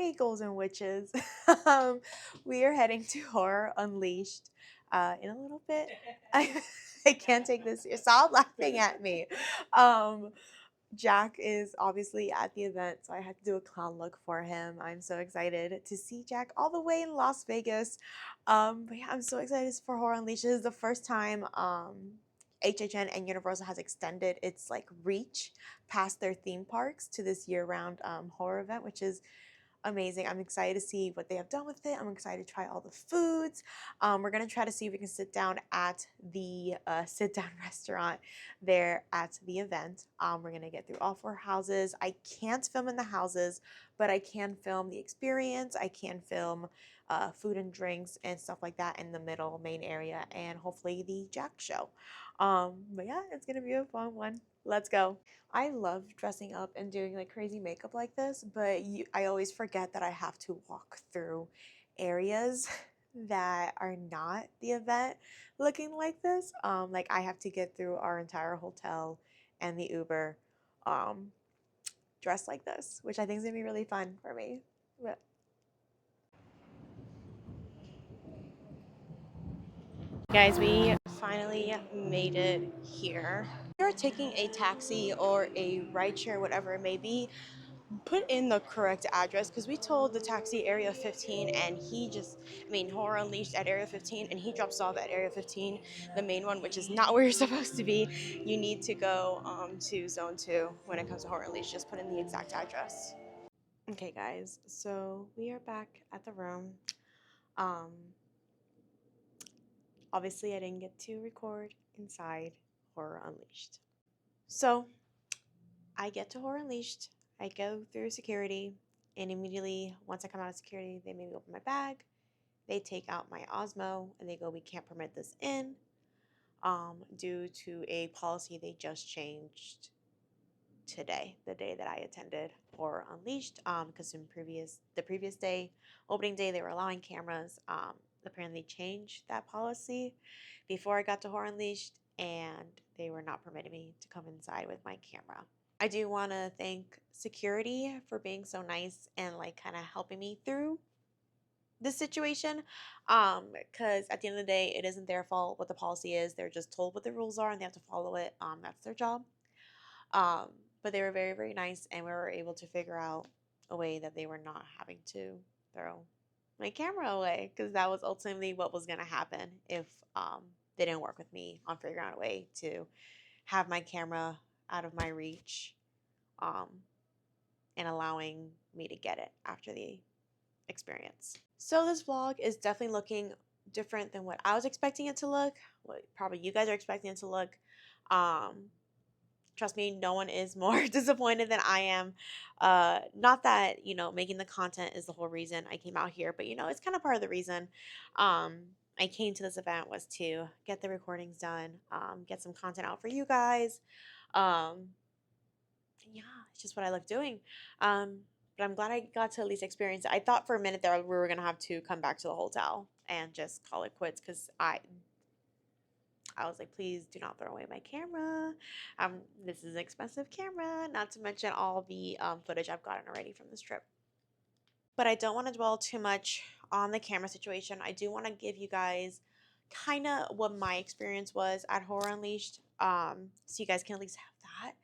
Hey, Golden Witches. um, we are heading to Horror Unleashed in a little bit. I, I can't take this. Stop laughing at me. Um, Jack is obviously at the event, so I had to do a clown look for him. I'm so excited to see Jack all the way in Las Vegas. But yeah, I'm so excited for Horror Unleashed. This is the first time HHN and Universal has extended its like reach past their theme parks to this year-round horror event, which is amazing. I'm excited to see what they have done with it. I'm excited to try all the foods. We're gonna try to see if we can sit down at the sit-down restaurant there at the event. We're gonna get through all four houses. I can't film in the houses, but I can film the experience. I can film food and drinks and stuff like that in the middle main area, and hopefully the Jack show. But yeah, it's gonna be a fun one. Let's go. I love dressing up and doing like crazy makeup like this, but I always forget that I have to walk through areas that are not the event looking like this. Like I have to get through our entire hotel and the Uber um, dressed like this, which I think is gonna be really fun for me. But guys, we finally made it here. We are taking a taxi or a rideshare, whatever it may be. Put in the correct address because we told the taxi area 15 and Horror Unleashed at area 15 and he drops off at area 15, the main one, which is not where you're supposed to be. You need to go to zone 2 when it comes to Horror Unleashed. Just put in the exact address. Okay, guys, so we are back at the room. Um, Obviously, I didn't get to record inside Horror Unleashed. So I get to Horror Unleashed. I go through security, and immediately, once I come out of security, they make me open my bag. They take out my Osmo, and they go, "We can't permit this in due to a policy they just changed today, the day that I attended Horror Unleashed. Because the previous day, opening day, they were allowing cameras. Apparently, changed that policy before I got to Horror Unleashed, and they were not permitting me to come inside with my camera. I do want to thank security for being so nice and like kind of helping me through this situation. Because at the end of the day, it isn't their fault what the policy is. They're just told what the rules are and they have to follow it. That's their job. Um, but they were very, very nice, and we were able to figure out a way that they were not having to throw my camera away, because that was ultimately what was going to happen if they didn't work with me on figuring out a way to have my camera out of my reach, um, and allowing me to get it after the experience. So this vlog is definitely looking different than what I was expecting it to look, what probably you guys are expecting it to look. Um, Trust me, no one is more disappointed than I am. Not that, making the content is the whole reason I came out here, but it's kind of part of the reason um, I came to this event was to get the recordings done, get some content out for you guys. Um, yeah, it's just what I love doing. Um, but I'm glad I got to at least experience it. I thought for a minute there we were gonna have to come back to the hotel and just call it quits because I was like, please do not throw away my camera. This is an expensive camera, not to mention all the footage I've gotten already from this trip. But I don't want to dwell too much on the camera situation. I do want to give you guys kind of what my experience was at Horror Unleashed, so you guys can at least have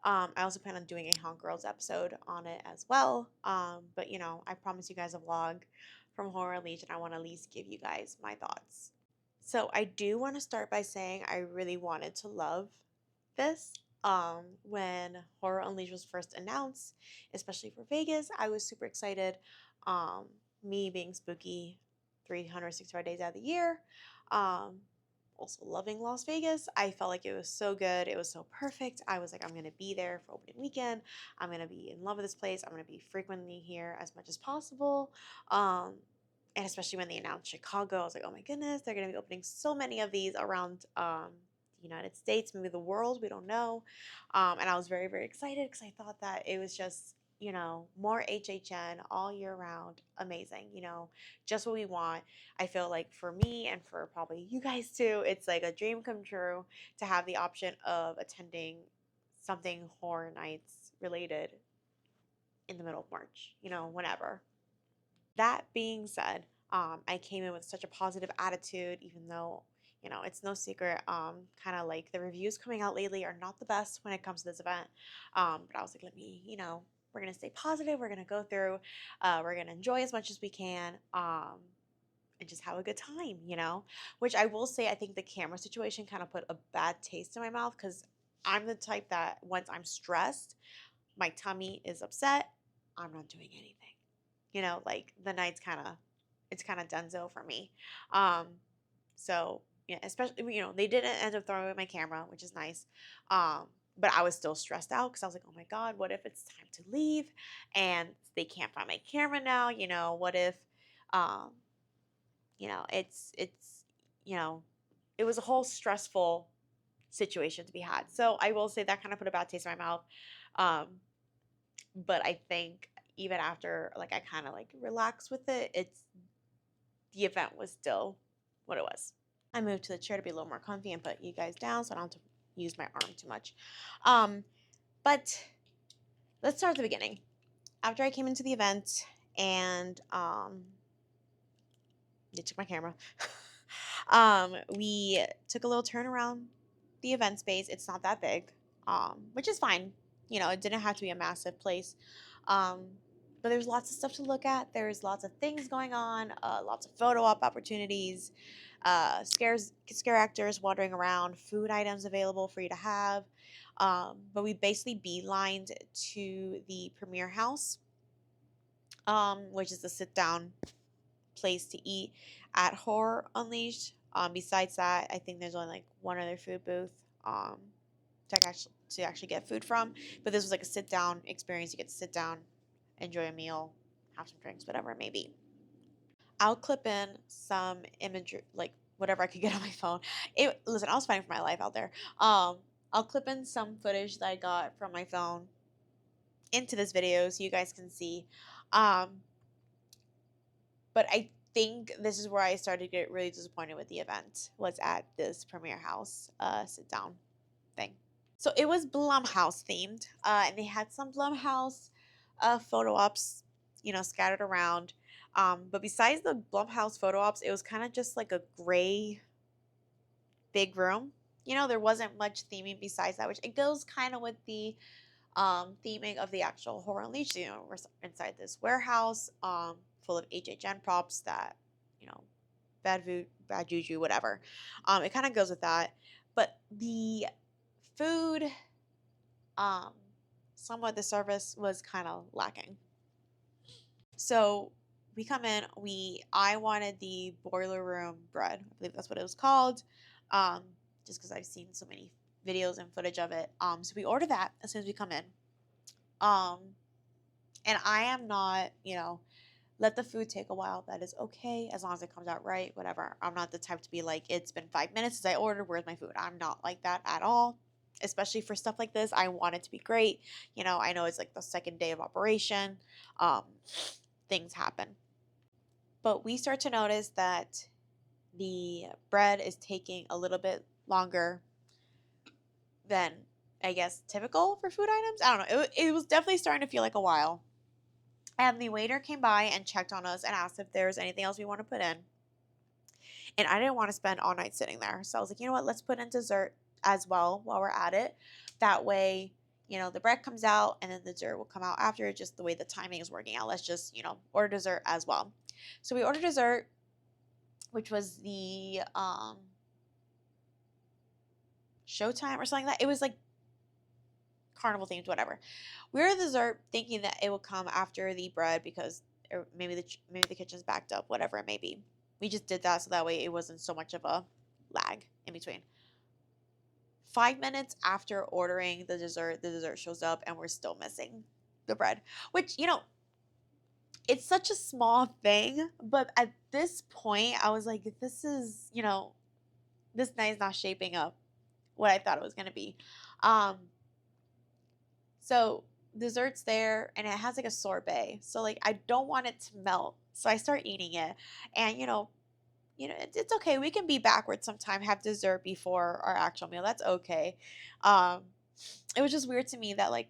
that. I also plan on doing a Haunt Girls episode on it as well. But I promise you guys a vlog from Horror Unleashed, and I want to at least give you guys my thoughts. So I do want to start by saying I really wanted to love this. When Horror Unleashed was first announced, especially for Vegas, I was super excited. Um, Me being spooky 365 days out of the year. Um, Also loving Las Vegas. I felt like it was so good. It was so perfect. I was like, I'm going to be there for opening weekend. I'm going to be in love with this place. I'm going to be frequently here as much as possible. And especially when they announced Chicago, I was like, oh my goodness, they're going to be opening so many of these around the United States, maybe the world. We don't know. And I was very, very excited because I thought that it was just, more HHN all year round. Amazing. Just what we want. I feel like for me and for probably you guys too, it's like a dream come true to have the option of attending something Horror Nights related in the middle of March, whenever. That being said, I came in with such a positive attitude, even though, it's no secret, kind of like the reviews coming out lately are not the best when it comes to this event. But I was like, let me, we're going to stay positive. We're going to go through, we're going to enjoy as much as we can. And just have a good time, which I will say, I think the camera situation kind of put a bad taste in my mouth because I'm the type that once I'm stressed, my tummy is upset, I'm not doing anything. Like the night's kind of, it's kind of donezo for me. Um, so yeah, especially, they didn't end up throwing away my camera, which is nice. Um, but I was still stressed out because I was like, oh my God, what if it's time to leave and they can't find my camera now? What if, um, it's, you know, it was a whole stressful situation to be had. So I will say that kind of put a bad taste in my mouth. Um, but I think even after like I kind of like relaxed with it, the event was still what it was. I moved to the chair to be a little more comfy and put you guys down so I don't have to use my arm too much. Um, but let's start at the beginning. After I came into the event and they took my camera. We took a little turn around the event space. It's not that big, which is fine. It didn't have to be a massive place. Um, but there's lots of stuff to look at. There's lots of things going on, lots of photo op opportunities, scare actors wandering around, food items available for you to have. But we basically beelined to the premiere house, which is the sit down place to eat at Horror Unleashed. Besides that, I think there's only like one other food booth to actually get food from. But this was like a sit down experience. You get to sit down, enjoy a meal, have some drinks, whatever it may be. I'll clip in some imagery, like whatever I could get on my phone. Listen, I was fighting for my life out there. I'll clip in some footage that I got from my phone into this video so you guys can see. Um, but I think this is where I started to get really disappointed with the event, was at this premiere house sit down thing. So it was Blumhouse themed, and they had some Blumhouse photo ops, scattered around. But besides the Blumhouse photo ops, it was kind of just like a gray big room. There wasn't much theming besides that, which it goes kind of with the theming of the actual Horror Unleashed. We're inside this warehouse full of HHN props that, bad juju, whatever. It kind of goes with that. But the food, um, somewhat the service was kind of lacking. So we come in, I wanted the boiler room bread. I believe that's what it was called. Just because I've seen so many videos and footage of it. So we order that as soon as we come in. Um, and I am not, let the food take a while. That is okay as long as it comes out right, whatever. I'm not the type to be like, it's been 5 minutes since I ordered, where's my food? I'm not like that at all. Especially for stuff like this, I want it to be great. I know it's like the second day of operation. Um, things happen. But we start to notice that the bread is taking a little bit longer than, I guess, typical for food items. I don't know. It was definitely starting to feel like a while. And the waiter came by and checked on us and asked if there was anything else we want to put in. And I didn't want to spend all night sitting there. So I was like, you know what? Let's put in dessert as well while we're at it. That way, the bread comes out and then the dessert will come out after, just the way the timing is working out. Let's just, order dessert as well. So we ordered dessert, which was the Showtime or something like that. It was like carnival themed, whatever. We ordered dessert thinking that it would come after the bread because maybe the kitchen's backed up, whatever it may be. We just did that so that way it wasn't so much of a lag in between. 5 minutes after ordering the dessert shows up and we're still missing the bread, which, it's such a small thing. But at this point, I was like, this is, this night is not shaping up what I thought it was going to be. So dessert's there and it has like a sorbet. So like I don't want it to melt. So I start eating it. And it's okay. We can be backwards sometime, have dessert before our actual meal. That's okay. Um it was just weird to me that like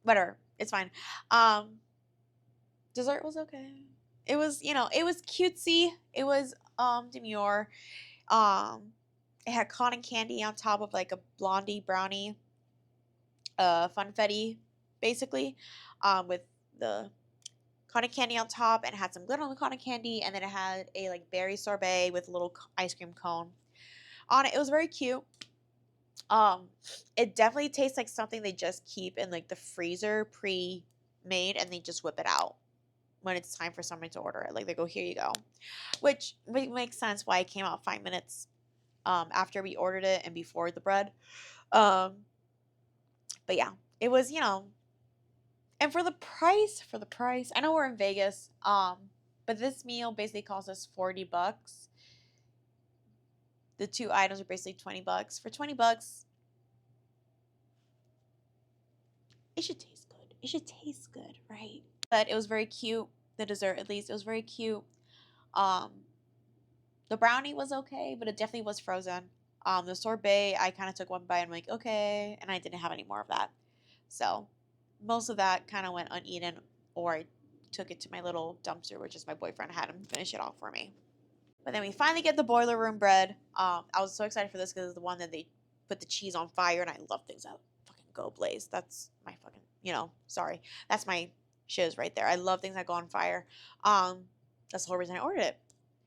whatever, it's fine. Dessert was okay. It was, it was cutesy. It was demure. Um it had cotton candy on top of like a blondie brownie funfetti basically, with the cotton candy on top, and it had some glitter on the cotton candy, and then it had a like berry sorbet with a little ice cream cone on it. It was very cute. Um, it definitely tastes like something they just keep in like the freezer pre-made, and they just whip it out when it's time for someone to order it. Like they go, here you go, which makes sense why it came out 5 minutes after we ordered it and before the bread. Um, but yeah, it was, and for the price, I know we're in Vegas, but this meal basically cost us $40. The two items are basically $20. For $20, it should taste good. It should taste good, right? But it was very cute. The dessert, at least, it was very cute. Um, the brownie was okay, but it definitely was frozen. The sorbet, I kind of took one bite and I'm like, okay, and I didn't have any more of that. So most of that kind of went uneaten, or I took it to my little dumpster, which is my boyfriend had him finish it off for me. But then we finally get the boiler room bread. I was so excited for this because it's the one that they put the cheese on fire, and I love things that fucking go blaze. That's my fucking, sorry. That's my shiz right there. I love things that go on fire. That's the whole reason I ordered it.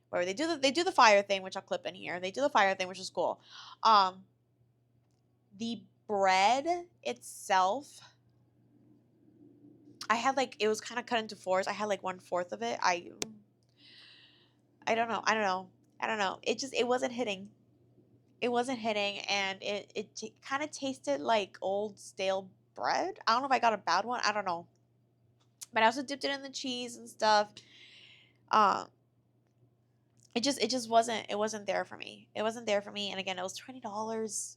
Where they do the fire thing, which I'll clip in here. They do the fire thing, which is cool. The bread itself, I had like, it was kind of cut into fours. I had like 1/4 of it. I don't know. I don't know. I don't know. It wasn't hitting. It wasn't hitting, and it kind of tasted like old stale bread. I don't know if I got a bad one. I don't know. But I also dipped it in the cheese and stuff. Um, it wasn't there for me. It wasn't there for me. And again, it was $20.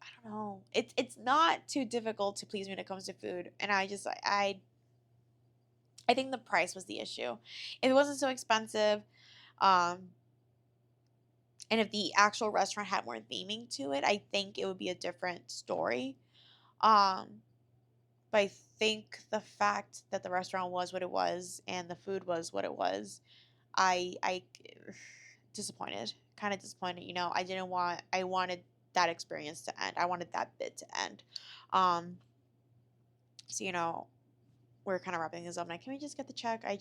I don't know. It's not too difficult to please me when it comes to food, and I think the price was the issue. If it wasn't so expensive, um, and if the actual restaurant had more theming to it, I think it would be a different story. Um, but I think the fact that the restaurant was what it was and the food was what it was, I disappointed, kind of disappointed. I wanted that experience to end. I wanted that bit to end. Um, so we're kind of wrapping this up. I'm like, can we just get the check? I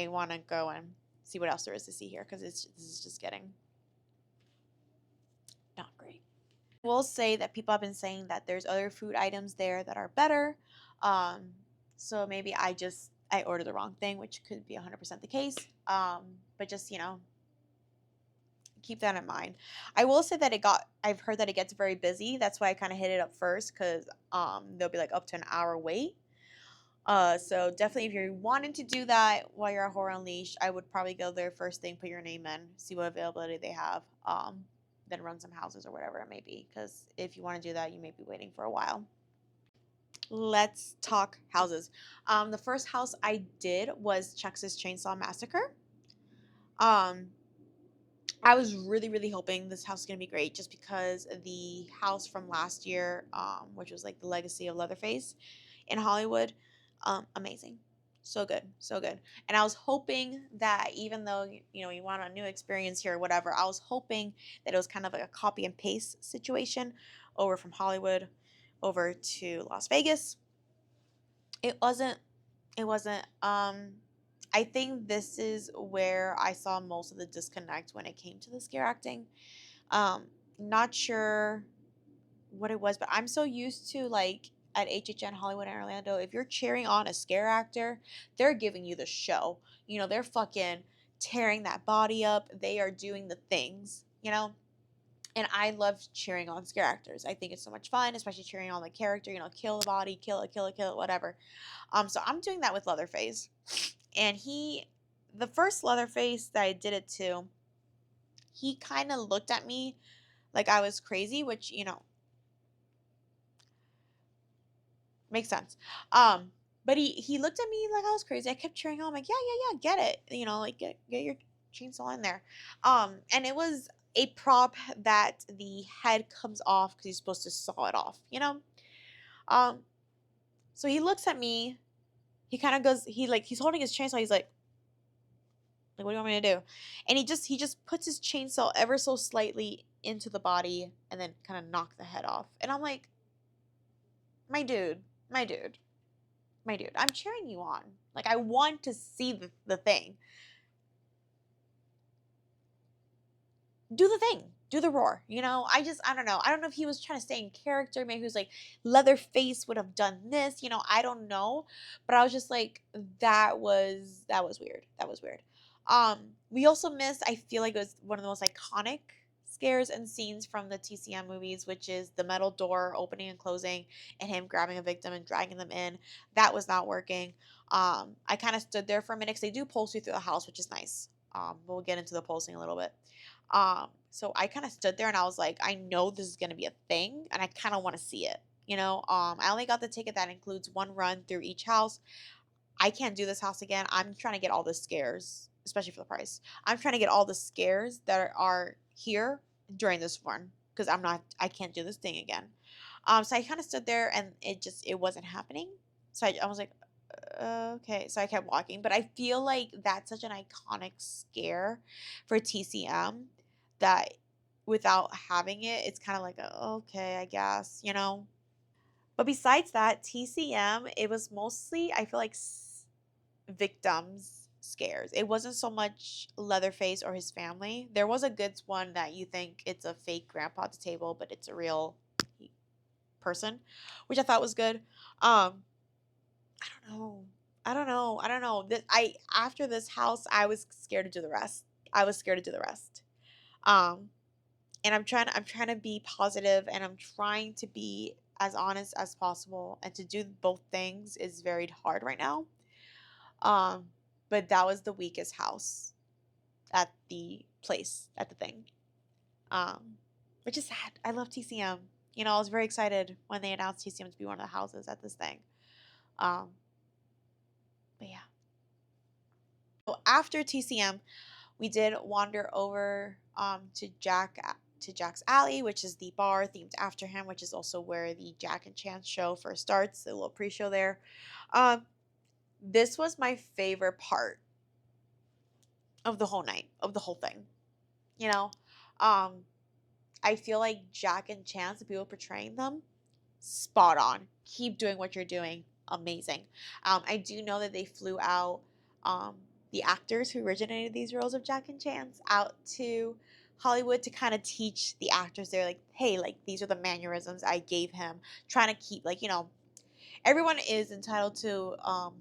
want to go and see what else there is to see here, because this is just getting not great. I will say that people have been saying that there's other food items there that are better. Um, so maybe I ordered the wrong thing, which could be 100% the case. But just, keep that in mind. I will say that I've heard that it gets very busy. That's why I kind of hit it up first, because there'll be like up to an hour wait. So definitely if you're wanting to do that while you're at Horror Unleashed, I would probably go there first thing, put your name in, see what availability they have, then run some houses or whatever it may be. Because if you want to do that, you may be waiting for a while. Let's talk houses. The first house I did was Texas Chainsaw Massacre. Um, I was really, really hoping this house is gonna be great, just because the house from last year, which was like the legacy of Leatherface in Hollywood, amazing, so good, so good. And I was hoping that even though you want a new experience here or whatever, I was hoping that it was kind of like a copy and paste situation over from Hollywood over to Las Vegas. It wasn't. It wasn't. I think this is where I saw most of the disconnect when it came to the scare acting. Um, Not sure what it was, but I'm so used to, like, at HHN Hollywood and Orlando, if you're cheering on a scare actor, they're giving you the show. They're fucking tearing that body up. They are doing the things. And I love cheering on scare actors. I think it's so much fun, especially cheering on the character, kill the body, kill it, whatever. So I'm doing that with Leatherface. And the first Leatherface that I did it to, he kind of looked at me like I was crazy, which, makes sense. But he looked at me like I was crazy. I kept cheering on. I'm like, yeah, get it. Like get your chainsaw in there. And it was a prop that the head comes off because you're supposed to saw it off. Um, so he looks at me. He kind of goes, he's holding his chainsaw. He's like, what do you want me to do? And he just puts his chainsaw ever so slightly into the body and then kind of knock the head off. And I'm like, my dude, my dude, my dude, I'm cheering you on. Like, I want to see the thing. Do the thing. Do the roar. You know, I don't know. I don't know if he was trying to stay in character. Maybe he was like, Leatherface would have done this. You know, I don't know. But I was just like, that was weird. That was weird. We also missed, I feel like it was one of the most iconic scares and scenes from the TCM movies, which is the metal door opening and closing and him grabbing a victim and dragging them in. That was not working. I kind of stood there for a minute because they do pulse you through the house, which is nice. We'll get into the pulsing a little bit. So I kind of stood there and I was like, I know this is gonna be a thing, and I kind of want to see it. You know, I only got the ticket that includes one run through each house. I can't do this house again. I'm trying to get all the scares, especially for the price. I'm trying to get all the scares that are here during this run because I can't do this thing again. So I kind of stood there and it wasn't happening. So I was like, okay. So I kept walking, but I feel like that's such an iconic scare for TCM that without having it, it's kind of like, okay, I guess, you know. But besides that, TCM, it was mostly, I feel like, victims scares. It wasn't so much Leatherface or his family. There was a good one that you think it's a fake grandpa at the table, but it's a real person, which I thought was good. I don't know. I don't know. I don't know. After this house, I was scared to do the rest. I was scared to do the rest. Um, and I'm trying to be positive and I'm trying to be as honest as possible, and to do both things is very hard right now. Um, but that was the weakest house at the place, at the thing. Um, which is sad. I love TCM. You know, I was very excited when they announced TCM to be one of the houses at this thing. Um, but yeah. So after TCM, we did wander over to Jack's Alley, which is the bar themed after him, which is also where the Jack and Chance show first starts, the little pre-show there. Um, this was my favorite part of the whole night, of the whole thing. You know, um, I feel like Jack and Chance, the people portraying them, spot on. Keep doing what you're doing. Amazing. I do know that they flew out um, the actors who originated these roles of Jack and Chance out to Hollywood to kind of teach the actors. They're like, hey, like these are the mannerisms I gave him, trying to keep, like, you know, everyone is entitled to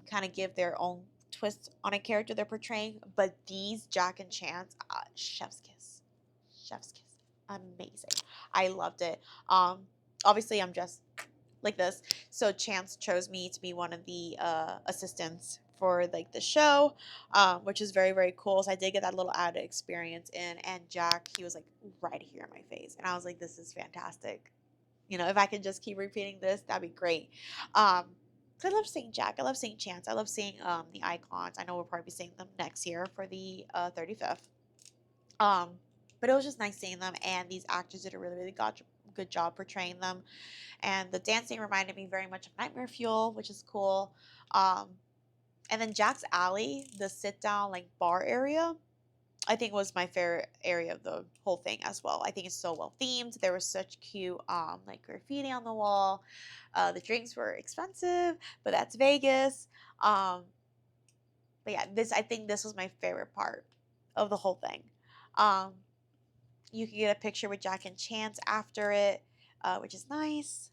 kind of give their own twist on a character they're portraying, but these Jack and Chance, chef's kiss, chef's kiss, amazing. I loved it. Um, Obviously, I'm just like this, so Chance chose me to be one of the assistants for like the show, which is very very cool. So I did get that little added experience in, and Jack, he was like right here in my face, and I was like, this is fantastic. You know, if I could just keep repeating this, that'd be great. Um, I love seeing Jack. I love seeing Chance. I love seeing the icons. I know we'll probably be seeing them next year for the 35th. Um, but it was just nice seeing them, and these actors did a really, really good job portraying them. And the dancing reminded me very much of Nightmare Fuel, which is cool. Um, and then Jack's Alley, the sit down like bar area, I think was my favorite area of the whole thing as well. I think it's so well themed. There was such cute like graffiti on the wall. The drinks were expensive, but that's Vegas. Um, but yeah, I think this was my favorite part of the whole thing. Um, you can get a picture with Jack and Chance after it, which is nice.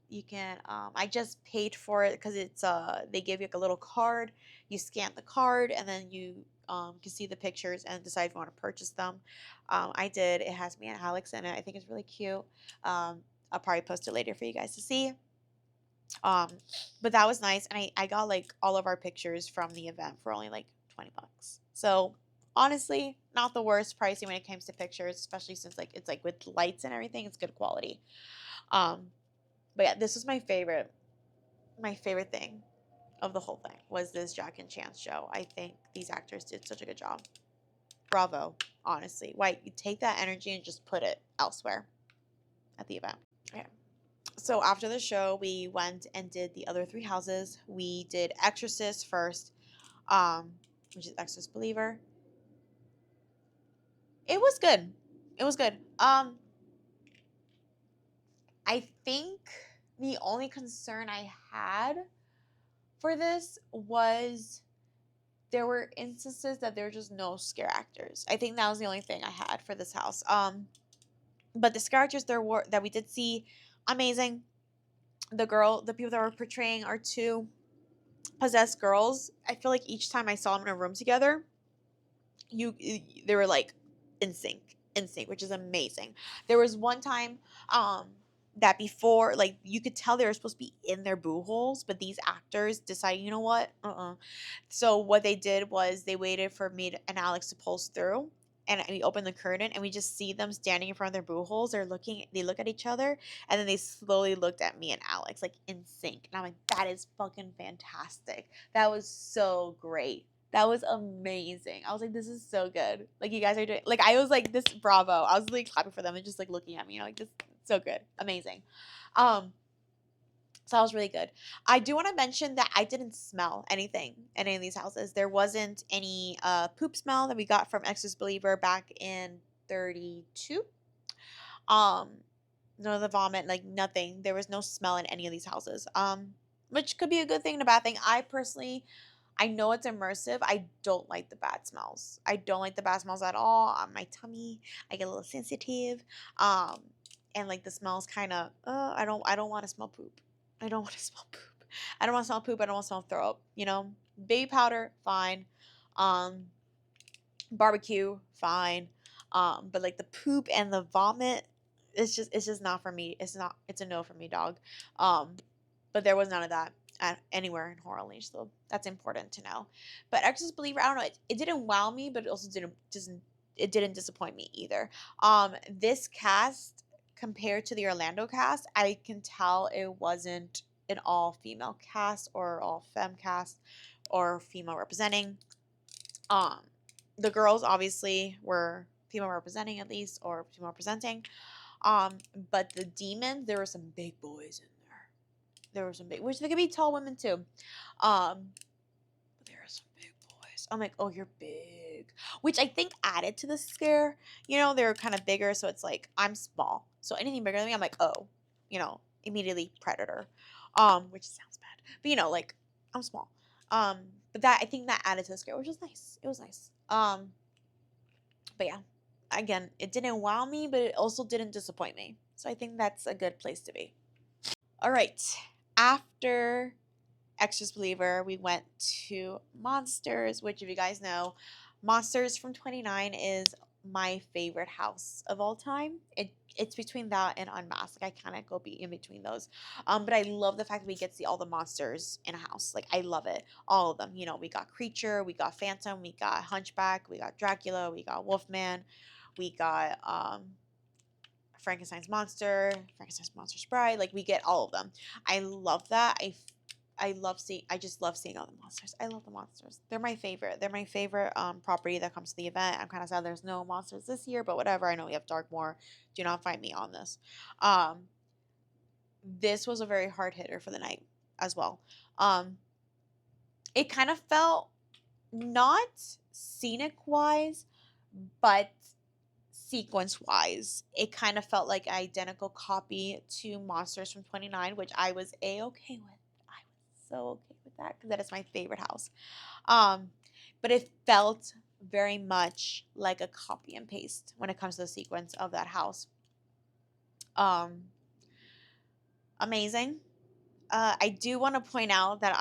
You can. I just paid for it because it's. They give you like a little card. You scan the card and then you can see the pictures and decide if you want to purchase them. I did. It has me and Alex in it. I think it's really cute. I'll probably post it later for you guys to see. Um, but that was nice, and I got like all of our pictures from the event for only like $20. So honestly, not the worst pricing when it comes to pictures, especially since like it's like with lights and everything, it's good quality. Um, but yeah, this was my favorite thing of the whole thing was this Jack and Chance show. I think these actors did such a good job. Bravo, honestly. Why you take that energy and just put it elsewhere at the event. Okay. So after the show, we went and did the other three houses. We did Exorcist first, um, which is Exorcist Believer. It was good. It was good. I think the only concern I had for this was there were instances that there were just no scare actors. I think that was the only thing I had for this house. But the scare actors there were that we did see, amazing. The people that were portraying our two possessed girls. I feel like each time I saw them in a room together, they were like in sync, which is amazing. There was one time that before, like, you could tell they were supposed to be in their boo holes, but these actors decided, you know what, so what they did was they waited for me and Alex to pulse through, and we opened the curtain and we just see them standing in front of their boo holes. They look at each other, and then they slowly looked at me and Alex, like, in sync, and I'm like, that is fucking fantastic. That was so great. That was amazing. I was like, this is so good. Like, you guys are doing, like, I was like, this, bravo. I was like clapping for them and just like looking at me, like, this, so good. Amazing. Um, so that was really good. I do want to mention that I didn't smell anything in any of these houses. There wasn't any poop smell that we got from Exorcist Believer back in 32. Um, no, the vomit, like, nothing. There was no smell in any of these houses. Which could be a good thing and a bad thing. I know it's immersive. I don't like the bad smells. I don't like the bad smells at all. On my tummy, I get a little sensitive. Um, and like the smells kind of. I don't want to smell poop. I don't want to smell poop. I don't want to smell poop. I don't want to smell throw up. You know, baby powder, fine. Um, barbecue, fine. But like the poop and the vomit, it's just not for me. It's a no for me, dog. Um, but there was none of that anywhere in Horror Unleashed, so that's important to know. But Exorcist Believer, I don't know, it didn't wow me, but it also didn't disappoint me either. This cast compared to the Orlando cast, I can tell it wasn't an all female cast or all femme cast or female representing. Um, the girls obviously were female representing at least, or female presenting. But the demons, there were some big boys in there. There were some big, which they could be tall women too. But there are some big boys. I'm like, oh, you're big, which I think added to the scare. You know, they were kind of bigger, so it's like I'm small, so anything bigger than me, I'm like, oh, immediately predator. Which sounds bad, but like I'm small. But that I think that added to the scare, which was nice. It was nice. But yeah, again, it didn't wow me, but it also didn't disappoint me. So I think that's a good place to be. All right. After Exorcist Believer, we went to Monsters, which, if you guys know, Monsters from 29 is my favorite house of all time. It's between that and Unmasked. Like, I kind of go be in between those. But I love the fact that we get to see all the monsters in a house. Like, I love it. All of them. We got Creature, we got Phantom, we got Hunchback, we got Dracula, we got Wolfman, we got Frankenstein's Monster's Bride. Like, we get all of them. I love that. I just love seeing all the monsters. I love the monsters. They're my favorite. They're my favorite property that comes to the event. I'm kind of sad there's no monsters this year, but whatever. I know we have Darkmoor. Do not fight me on this. This was a very hard hitter for the night as well. It kind of felt not scenic wise, but sequence wise, it kind of felt like an identical copy to Monsters from 29, which I was okay with. I was so okay with that because that is my favorite house. But it felt very much like a copy and paste when it comes to the sequence of that house. Amazing. I do want to point out that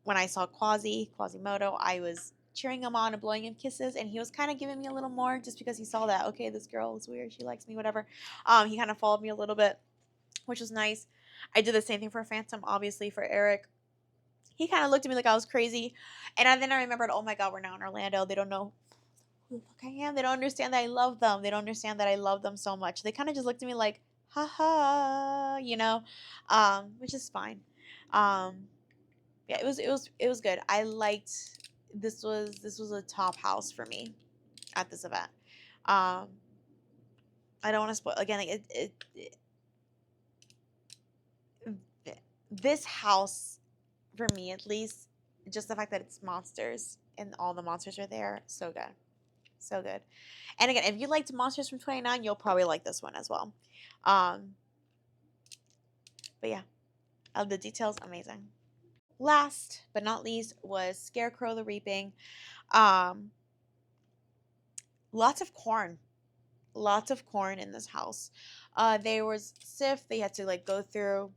when I saw Quasimodo, I was cheering him on and blowing him kisses, and he was kind of giving me a little more just because he saw that, okay, this girl is weird, she likes me, whatever. He kind of followed me a little bit, which was nice. I did the same thing for Phantom, obviously, for Eric. He kind of looked at me like I was crazy, and then I remembered, oh my god, we're now in Orlando. They don't know who the fuck I am. They don't understand that I love them. They don't understand that I love them so much. They kind of just looked at me like, haha, which is fine. Yeah, it was good. I liked this was a top house for me at this event. I don't want to spoil again. Like this house, for me at least, just the fact that it's monsters and all the monsters are there, so good. So good. And again, if you liked Monsters from 29, you'll probably like this one as well. Um, but yeah, the details amazing. Last but not least was Scarecrow the Reaping. Um, lots of corn. Lots of corn in this house. There was Sif. They had to like go through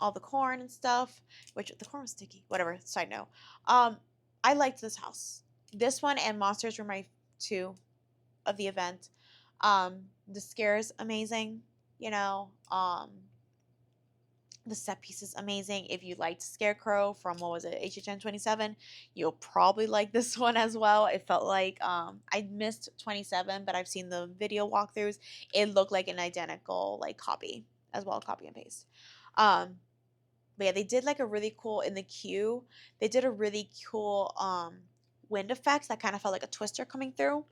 all the corn and stuff, which the corn was sticky. Whatever. Side note. I liked this house. This one and Monsters were my two of the event. The scares amazing. You know. The set piece is amazing. If you liked Scarecrow from what was it, HHN 27, you'll probably like this one as well. It felt like I missed 27, but I've seen the video walkthroughs. It looked like an identical like copy as well, copy and paste. Um, but yeah, they did like a really cool in the queue. They did a really cool wind effect that kind of felt like a twister coming through,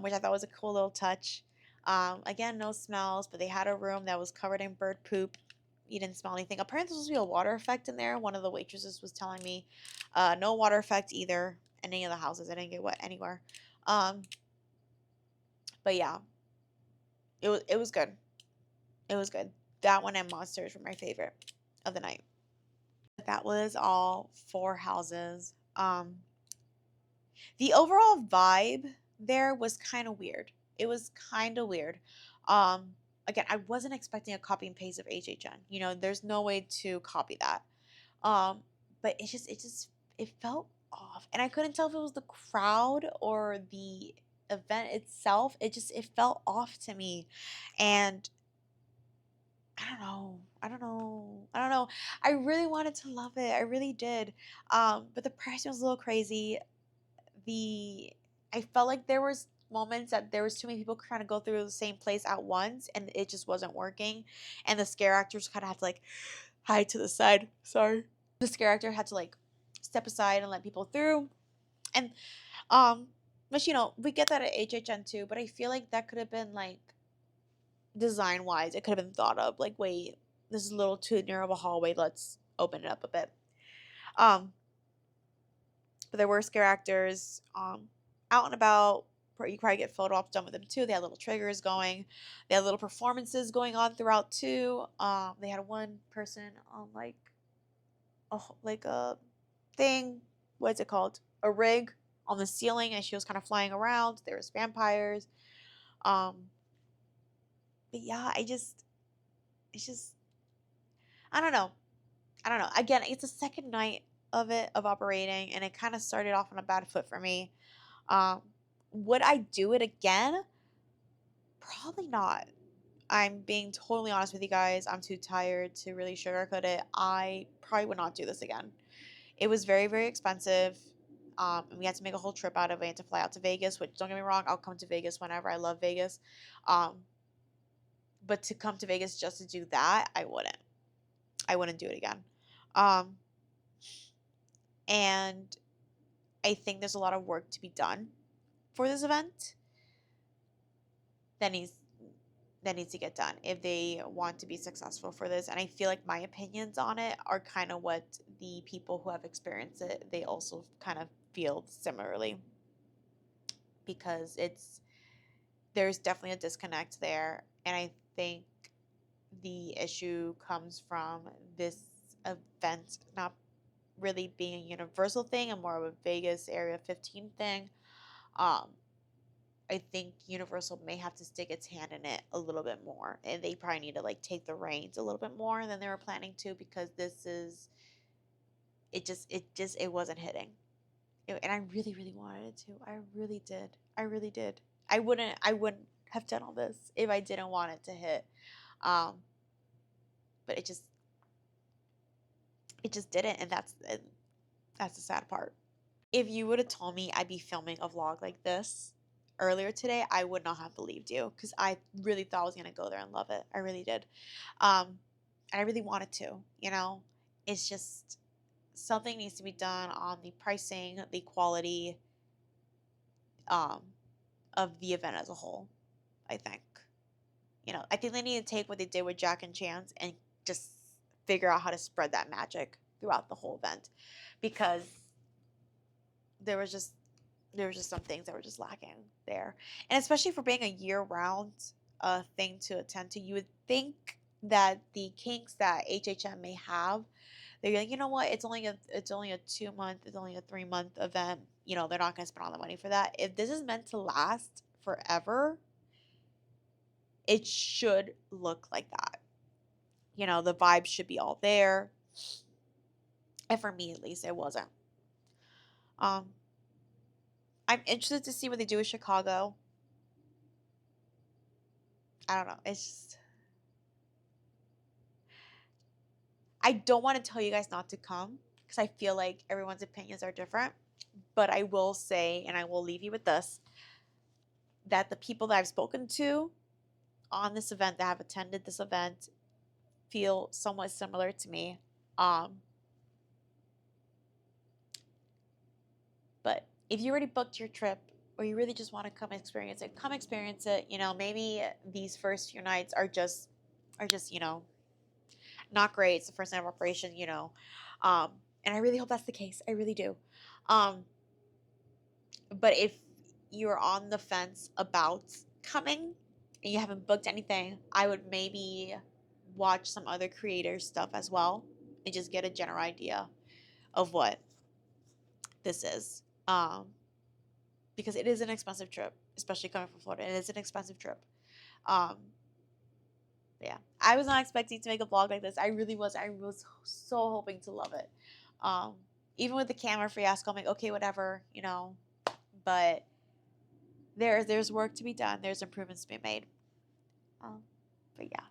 which I thought was a cool little touch. Again, no smells, but they had a room that was covered in bird poop. You didn't smell anything. Apparently, there's supposed to be a water effect in there. One of the waitresses was telling me, no water effect either in any of the houses. I didn't get wet anywhere. Um, but yeah, it was good. It was good. That one and Monsters were my favorite of the night. That was all four houses. The overall vibe there was kind of weird. It was kind of weird. Um, Again, I wasn't expecting a copy and paste of HHN. You know, there's no way to copy that. Um, but it felt off, and I couldn't tell if it was the crowd or the event itself. It felt off to me, and I don't know. I don't know. I don't know. I really wanted to love it. I really did. But the pricing was a little crazy. The I felt like there was moments that there was too many people trying to go through the same place at once, and it just wasn't working. And the scare actors kind of had to like hide to the side. Sorry. The scare actor had to like step aside and let people through. And which we get that at HHN too, but I feel like that could have been like design wise, it could have been thought of like, wait, this is a little too narrow of a hallway. Let's open it up a bit. Um, but there were scare actors out and about. You probably get photo ops done with them too. They had little triggers going. They had little performances going on throughout too. They had one person on like a thing. What's it called? A rig on the ceiling, and she was kind of flying around. There was vampires. Um, but yeah, it's just, I don't know. I don't know. Again, it's the second night of operating, and it kind of started off on a bad foot for me. Um, would I do it again? Probably not. I'm being totally honest with you guys. I'm too tired to really sugarcoat it. I probably would not do this again. It was very, very expensive. And we had to make a whole trip out of it. We had to fly out to Vegas, which don't get me wrong, I'll come to Vegas whenever. I love Vegas. Um, but to come to Vegas just to do that, I wouldn't. I wouldn't do it again. Um, and I think there's a lot of work to be done for this event that needs that needs to get done if they want to be successful for this. And I feel like my opinions on it are kind of what the people who have experienced it, they also kind of feel similarly, because there's definitely a disconnect there. And I think the issue comes from this event not really being a universal thing and more of a Vegas Area 15 thing. Um, I think Universal may have to stick its hand in it a little bit more, and they probably need to like take the reins a little bit more than they were planning to, because it wasn't hitting. And I really, really wanted it to. I really did. I really did. I wouldn't have done all this if I didn't want it to hit. Um, but it just didn't, and that's the sad part. If you would have told me I'd be filming a vlog like this earlier today, I would not have believed you, because I really thought I was gonna go there and love it. I really did. And I really wanted to, It's just something needs to be done on the pricing, the quality, um, of the event as a whole, I think. I think they need to take what they did with Jack and Chance and just figure out how to spread that magic throughout the whole event, because there was just some things that were just lacking there. And especially for being a year-round thing to attend to, you would think that the kinks that HHM may have, they're like, you know what, it's only a 2 month, it's only a 3 month event, you know, they're not going to spend all the money for that. If this is meant to last forever, it should look like that. You know, the vibes should be all there. And for me, at least, it wasn't. Um, I'm interested to see what they do with Chicago. I don't know. It's just, I don't want to tell you guys not to come because I feel like everyone's opinions are different. But I will say, and I will leave you with this, that the people that I've spoken to on this event, that have attended this event, feel somewhat similar to me. But if you already booked your trip, or you really just want to come experience it, come experience it. You know, maybe these first few nights are just, you know, not great. It's the first night of operation, you know. And I really hope that's the case. I really do. Um, but if you're on the fence about coming and you haven't booked anything, I would maybe watch some other creators' stuff as well and just get a general idea of what this is. Because it is an expensive trip, especially coming from Florida. It is an expensive trip. Um, yeah, I was not expecting to make a vlog like this. I really was. I was so hoping to love it. Um, Even with the camera fiasco, I'm like, okay, whatever, you know. But there's work to be done. There's improvements to be made. But yeah.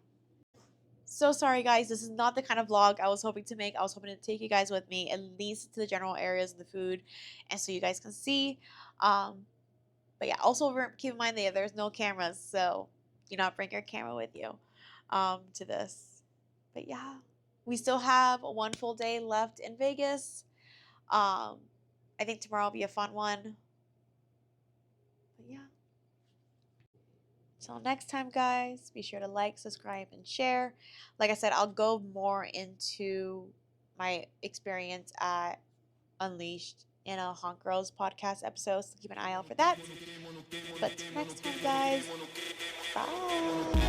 So sorry, guys. This is not the kind of vlog I was hoping to make. I was hoping to take you guys with me, at least to the general areas of the food, and so you guys can see. But yeah, also keep in mind that there's no cameras, so do not bring your camera with you to this. But yeah, we still have one full day left in Vegas. I think tomorrow will be a fun one. But yeah. Until next time, guys, be sure to like, subscribe, and share. Like I said, I'll go more into my experience at Unleashed in a Haunt Girls podcast episode, so keep an eye out for that. But till next time, guys, bye.